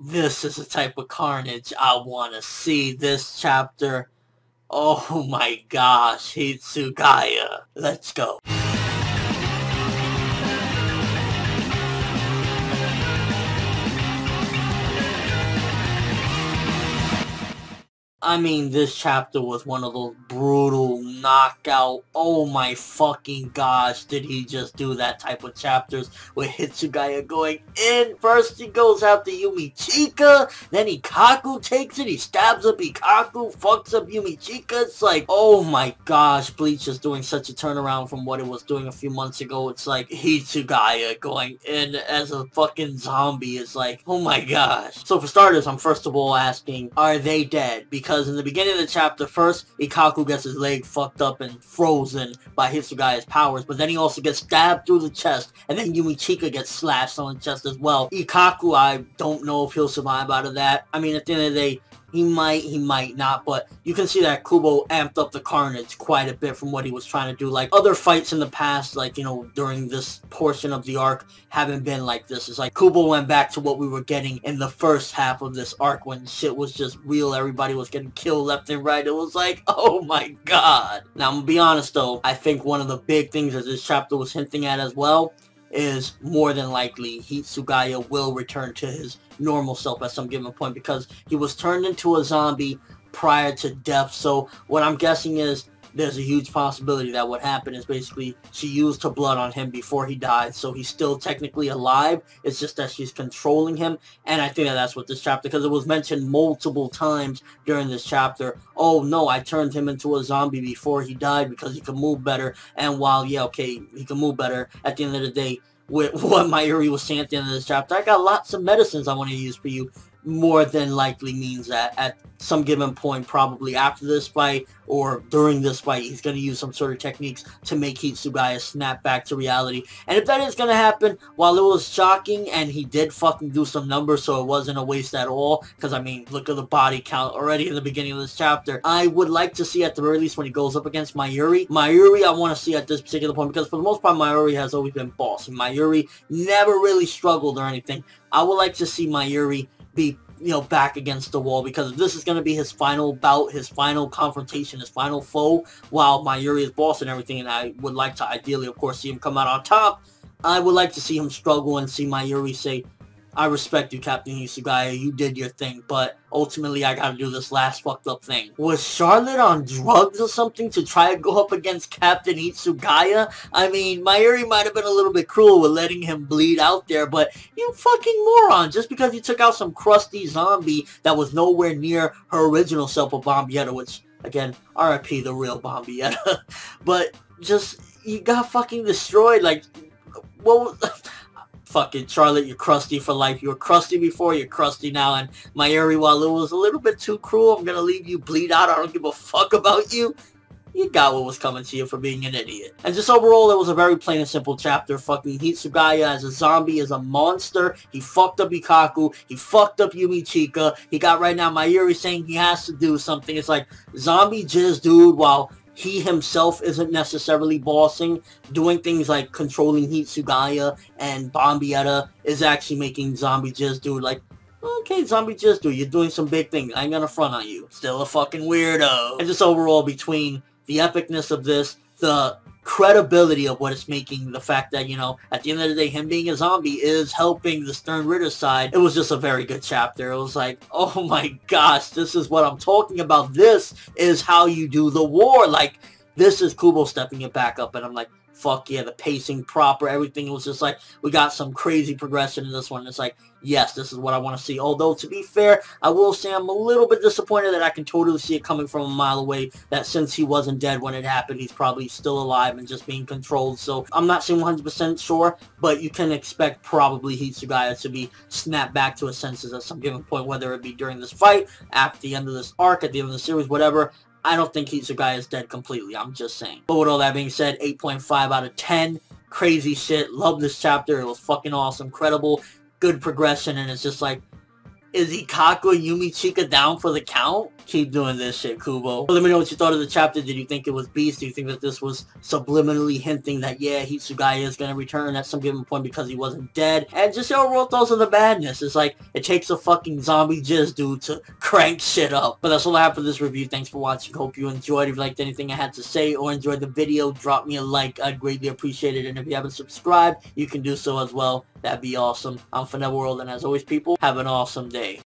This is the type of carnage I want to see this chapter. Oh my gosh, Hitsugaya. Let's go. I mean, this chapter was one of those brutal knockout, oh my fucking gosh, did he just do that type of chapters with Hitsugaya going in. First he goes after Yumichika, then Ikkaku takes it, he stabs up Ikkaku, fucks up Yumichika. It's like, oh my gosh, Bleach is doing such a turnaround from what it was doing a few months ago. It's like Hitsugaya going in as a fucking zombie is like, oh my gosh. So for starters, I'm first of all asking, are they dead? Because in the beginning of the chapter, first, Ikkaku gets his leg fucked up and frozen by Hitsugaya's powers, but then he also gets stabbed through the chest, and then Yumichika gets slashed on the chest as well. Ikkaku, I don't know if he'll survive out of that. I mean, at the end of the day, he might not, but you can see that Kubo amped up the carnage quite a bit from what he was trying to do. Like, other fights in the past, like, you know, during this portion of the arc, haven't been like this. It's like Kubo went back to what we were getting in the first half of this arc when shit was just real. Everybody was getting killed left and right. It was like, oh my god. Now, I'm gonna be honest, though. I think one of the big things that this chapter was hinting at as well is more than likely Hitsugaya will return to his normal self at some given point, because he was turned into a zombie prior to death. So what I'm guessing is there's a huge possibility that what happened is basically she used her blood on him before he died, so he's still technically alive. It's just that she's controlling him, and I think that that's what this chapter, because it was mentioned multiple times during this chapter, oh no, I turned him into a zombie before he died because he could move better. And while, yeah, okay, he can move better, at the end of the day, with what Mayuri was saying at the end of this chapter, I got lots of medicines I want to use for you, more than likely means that at some given point, probably after this fight or during this fight, he's going to use some sort of techniques to make Hitsugaya snap back to reality. And if that is going to happen, while it was shocking and he did fucking do some numbers, so it wasn't a waste at all, because I mean, look at the body count already in the beginning of this chapter, I would like to see at the very least when he goes up against Mayuri, I want to see at this particular point, because for the most part, Mayuri has always been boss, and Mayuri never really struggled or anything. I would like to see Mayuri be, you know, back against the wall, because if this is going to be his final bout, his final confrontation, his final foe, while Mayuri is boss and everything, and I would like to ideally, of course, see him come out on top, I would like to see him struggle and see Mayuri say, I respect you, Captain Hitsugaya, you did your thing, but ultimately I gotta do this last fucked up thing. Was Charlotte on drugs or something to try to go up against Captain Hitsugaya? I mean, Mayuri might have been a little bit cruel with letting him bleed out there, but you fucking moron, just because you took out some crusty zombie that was nowhere near her original self of Bombietta, which, again, RIP the real Bombietta, but just, you got fucking destroyed, like, what was... Fucking Charlotte, you're crusty for life. You were crusty before, you're crusty now. And Mayuri, while it was a little bit too cruel, I'm gonna leave you bleed out, I don't give a fuck about you. You got what was coming to you for being an idiot. And just overall, it was a very plain and simple chapter. Fucking Hitsugaya as a zombie is a monster. He fucked up Ikkaku. He fucked up Yumichika. He got right now Mayuri saying he has to do something. It's like, zombie jizz dude, while he himself isn't necessarily bossing, doing things like controlling Hitsugaya and Bombietta is actually making Zombie Jizz Dude like, okay, Zombie Jizz Dude, you're doing some big things. I ain't gonna front on you. Still a fucking weirdo. And just overall, between the epicness of this, the credibility of what it's making, the fact that, you know, at the end of the day, him being a zombie is helping the Stern Ritter side, it was just a very good chapter. It was like, oh my gosh, this is what I'm talking about. This is how you do the war. Like, this is Kubo stepping it back up, and I'm like, fuck yeah, the pacing proper, everything. It was just like, we got some crazy progression in this one. It's like, yes, this is what I want to see. Although, to be fair, I will say I'm a little bit disappointed that I can totally see it coming from a mile away, that since he wasn't dead when it happened, he's probably still alive and just being controlled. So, I'm not saying 100% sure, but you can expect probably Hitsugaya to be snapped back to his senses at some given point, whether it be during this fight, at the end of this arc, at the end of the series, whatever. I don't think Hitsugaya is dead completely, I'm just saying. But with all that being said, 8.5 out of 10. Crazy shit. Love this chapter. It was fucking awesome. Credible. Good progression. And it's just like, is Ikkaku and Yumichika down for the count? Keep doing this shit, Kubo. Let me know what you thought of the chapter. Did you think it was Beast? Do you think that this was subliminally hinting that, yeah, Hitsugaya is gonna return at some given point because he wasn't dead? And just your overall thoughts on the badness. It's like, it takes a fucking zombie jizz dude to crank shit up. But that's all I have for this review. Thanks for watching. Hope you enjoyed. If you liked anything I had to say or enjoyed the video, drop me a like. I'd greatly appreciate it. And if you haven't subscribed, you can do so as well. That'd be awesome. I'm ForneverWorld, and as always, people, have an awesome day.